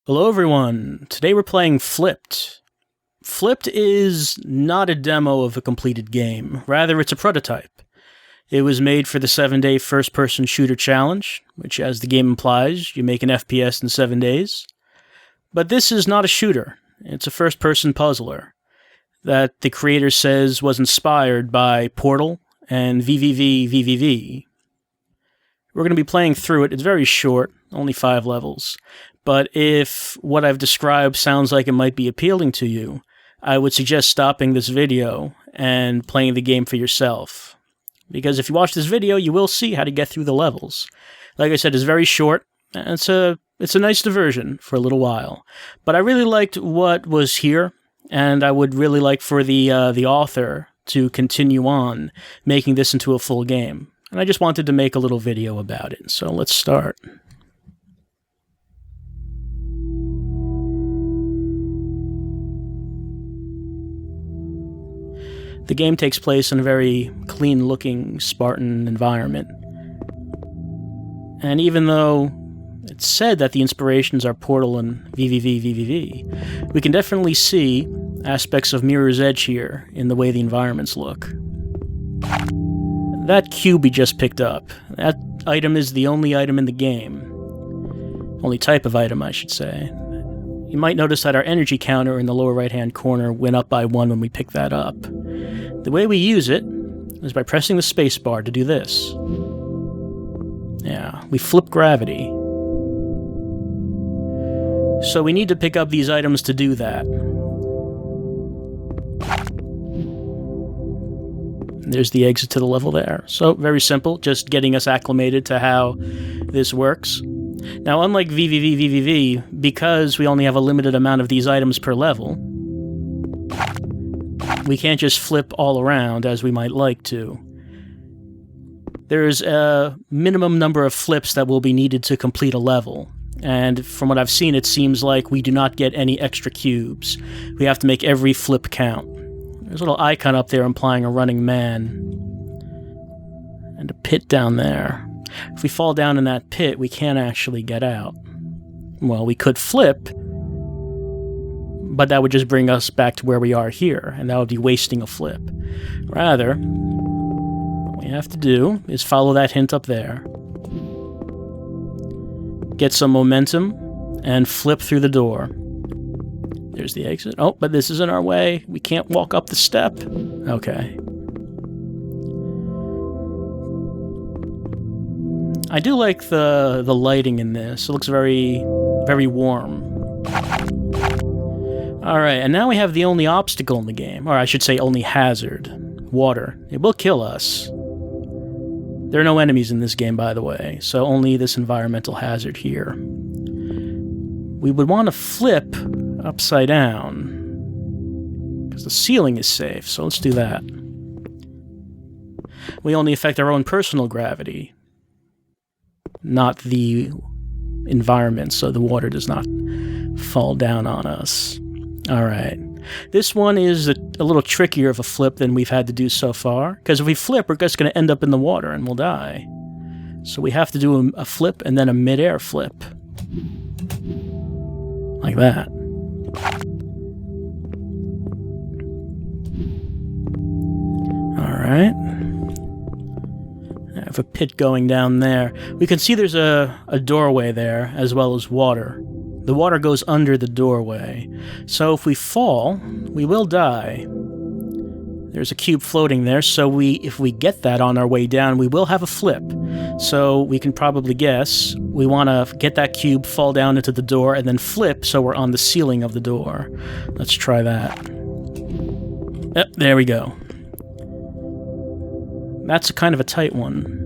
Hello everyone, today we're playing Flipped. Flipped is not a demo of a completed game, rather it's a prototype. It was made for the 7-day first-person shooter challenge, which as the game implies, you make an FPS in 7 days. But this is not a shooter, it's a first-person puzzler that the creator says was inspired by Portal and VVV. We're going to be playing through it. It's very short, only 5 levels. But if what I've described sounds like it might be appealing to you, I would suggest stopping this video and playing the game for yourself. Because if you watch this video, you will see how to get through the levels. Like I said, it's very short, and it's a nice diversion for a little while. But I really liked what was here, and I would really like for the author to continue on making this into a full game. And I just wanted to make a little video about it, so let's start. The game takes place in a very clean-looking, Spartan environment. And even though it's said that the inspirations are Portal and VVV, we can definitely see aspects of Mirror's Edge here in the way the environments look. That cube we just picked up, that item is the only item in the game. Only type of item, I should say. You might notice that our energy counter in the lower right-hand corner went up by 1 when we picked that up. The way we use it is by pressing the spacebar to do this. Yeah, we flip gravity. So we need to pick up these items to do that. There's the exit to the level there. So, very simple, just getting us acclimated to how this works. Now, unlike VVV, because we only have a limited amount of these items per level, we can't just flip all around as we might like to. There's a minimum number of flips that will be needed to complete a level, and from what I've seen, it seems like we do not get any extra cubes. We have to make every flip count. There's a little icon up there implying a running man. And a pit down there. If we fall down in that pit, we can't actually get out. Well, we could flip, but that would just bring us back to where we are here, and that would be wasting a flip. Rather, what we have to do is follow that hint up there, get some momentum, and flip through the door. There's the exit. Oh, but this is in our way. We can't walk up the step. Okay. I do like the lighting in this. It looks very, very warm. Alright, and now we have the only obstacle in the game. Or I should say only hazard. Water. It will kill us. There are no enemies in this game, by the way, so only this environmental hazard here. We would want to flip upside down, because the ceiling is safe, so let's do that. We only affect our own personal gravity, not the environment, so the water does not fall down on us. Alright. This one is a little trickier of a flip than we've had to do so far, because if we flip, we're just going to end up in the water and we'll die. So we have to do a flip and then a mid-air flip. Like that. Alright. I have a pit going down there. We can see there's a doorway there, as well as water. The water goes under the doorway. So if we fall, we will die. There's a cube floating there, so if we get that on our way down, we will have a flip. So we can probably guess we want to get that cube, fall down into the door, and then flip so we're on the ceiling of the door. Let's try that. Yep, there we go. That's a kind of a tight one.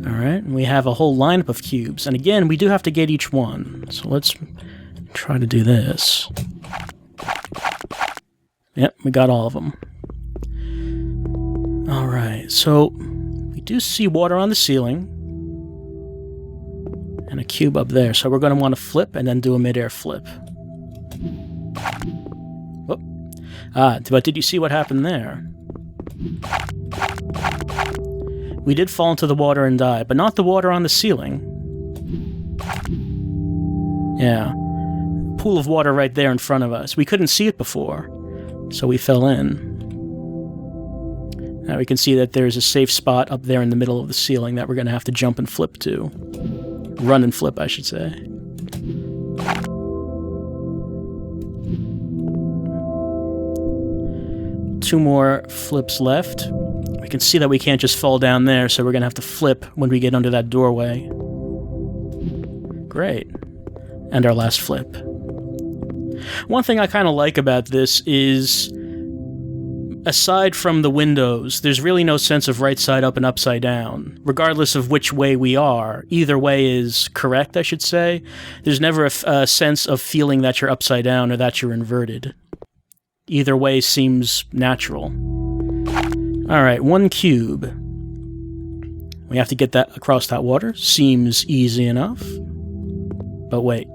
Alright, we have a whole lineup of cubes, and again, we do have to get each one. So let's try to do this. Yep, we got all of them. Alright, so we do see water on the ceiling, and a cube up there, so we're going to want to flip and then do a mid-air flip. Whoop. But did you see what happened there? We did fall into the water and die, but not the water on the ceiling. Yeah. Pool of water right there in front of us. We couldn't see it before, so we fell in. Now we can see that there's a safe spot up there in the middle of the ceiling that we're going to have to jump and flip to. Run and flip, I should say. Two more flips left. We can see that we can't just fall down there, so we're going to have to flip when we get under that doorway. Great. And our last flip. One thing I kind of like about this is, aside from the windows, there's really no sense of right side up and upside down. Regardless of which way we are, either way is correct, I should say. There's never a sense of feeling that you're upside down or that you're inverted. Either way seems natural. Alright, 1 cube. We have to get that across that water. Seems easy enough. But wait,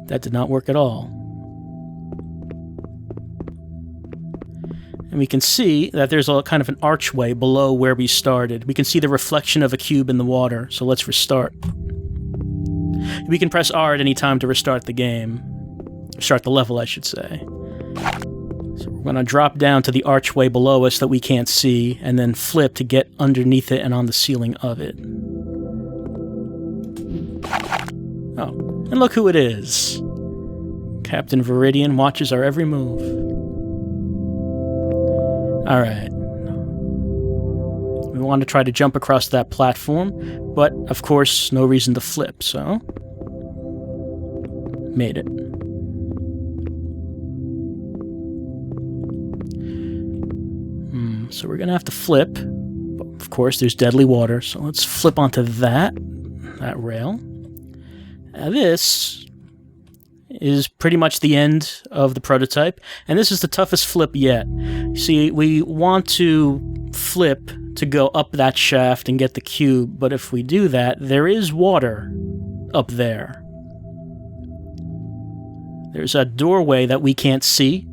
that did not work at all. And we can see that there's a kind of an archway below where we started. We can see the reflection of a cube in the water, so let's restart. We can press R at any time to restart the game. Start the level, I should say. So we're going to drop down to the archway below us that we can't see, and then flip to get underneath it and on the ceiling of it. Oh, and look who it is. Captain Viridian watches our every move. Alright. We want to try to jump across that platform, but of course, no reason to flip, so... Made it. So we're gonna have to flip. Of course, there's deadly water, so let's flip onto that rail. Now this is pretty much the end of the prototype, and this is the toughest flip yet. See, we want to flip to go up that shaft and get the cube, but if we do that, there is water up there. There's a doorway that we can't see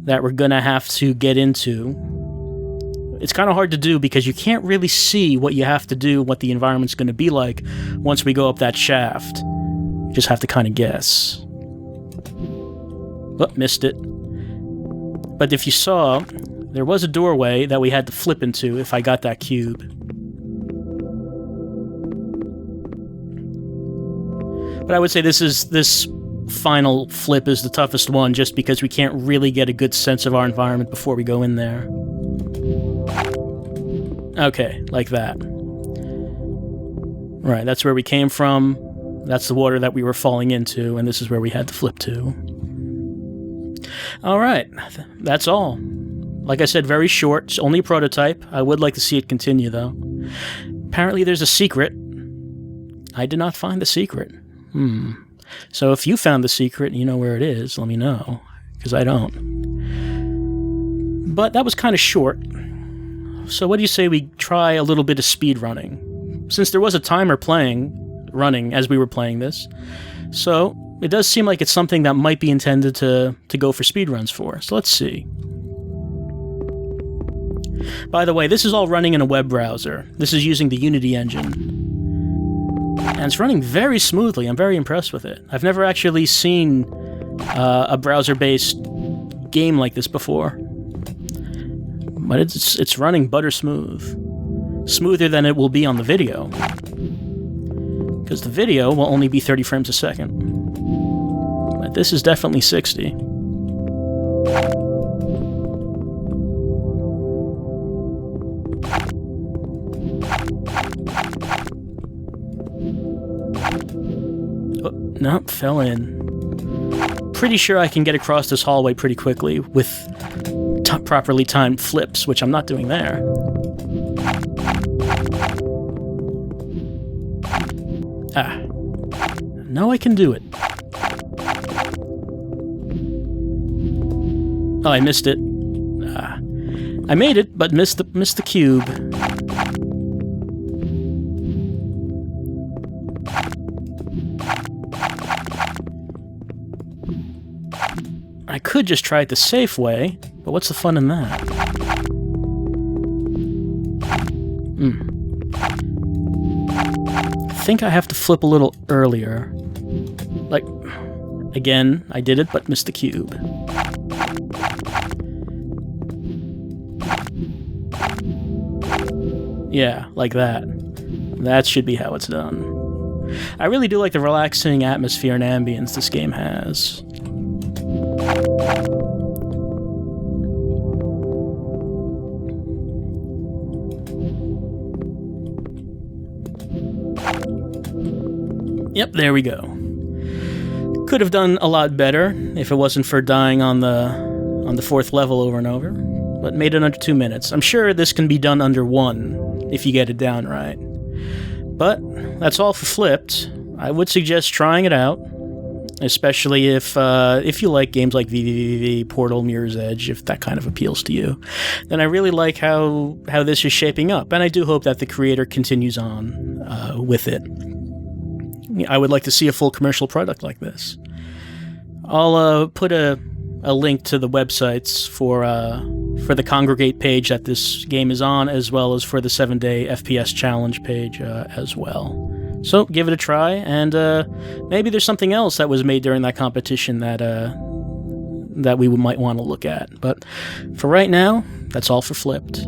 that we're gonna have to get into. It's kind of hard to do because you can't really see what you have to do, what the environment's going to be like once we go up that shaft. You just have to kind of guess. Oh, missed it. But if you saw, there was a doorway that we had to flip into if I got that cube. But I would say this final flip is the toughest one just because we can't really get a good sense of our environment before we go in there. Okay, like that. Right, that's where we came from. That's the water that we were falling into, and this is where we had to flip to. Alright, that's all. Like I said, very short. It's only a prototype. I would like to see it continue, though. Apparently there's a secret. I did not find the secret. So if you found the secret and you know where it is, let me know, because I don't. But that was kind of short. So what do you say we try a little bit of speed running? Since there was a timer running as we were playing this, so it does seem like it's something that might be intended to go for speed runs for. So let's see. By the way, this is all running in a web browser. This is using the Unity engine. And it's running very smoothly. I'm very impressed with it. I've never actually seen a browser-based game like this before. But it's running butter smooth. Smoother than it will be on the video. Because the video will only be 30 frames a second. But this is definitely 60. Oh, nope, fell in. Pretty sure I can get across this hallway pretty quickly with properly timed flips, which I'm not doing there. Now I can do it. Oh, I missed it. I made it, but missed the cube. I could just try it the safe way, but what's the fun in that? I think I have to flip a little earlier. Like, again, I did it, but missed the cube. Yeah, like that. That should be how it's done. I really do like the relaxing atmosphere and ambience this game has. Yep, there we go. Could have done a lot better if it wasn't for dying on the fourth level over and over, but made it under 2 minutes. I'm sure this can be done under 1 if you get it down right. But that's all for Flipped. I would suggest trying it out, especially if you like games like VVVV, Portal, Mirror's Edge, if that kind of appeals to you. Then I really like how this is shaping up, and I do hope that the creator continues on with it. I would like to see a full commercial product like this. I'll put a link to the websites for the Congregate page that this game is on, as well as for the 7-day FPS challenge page as well. So give it a try, and maybe there's something else that was made during that competition that we might want to look at. But for right now, that's all for Flipped.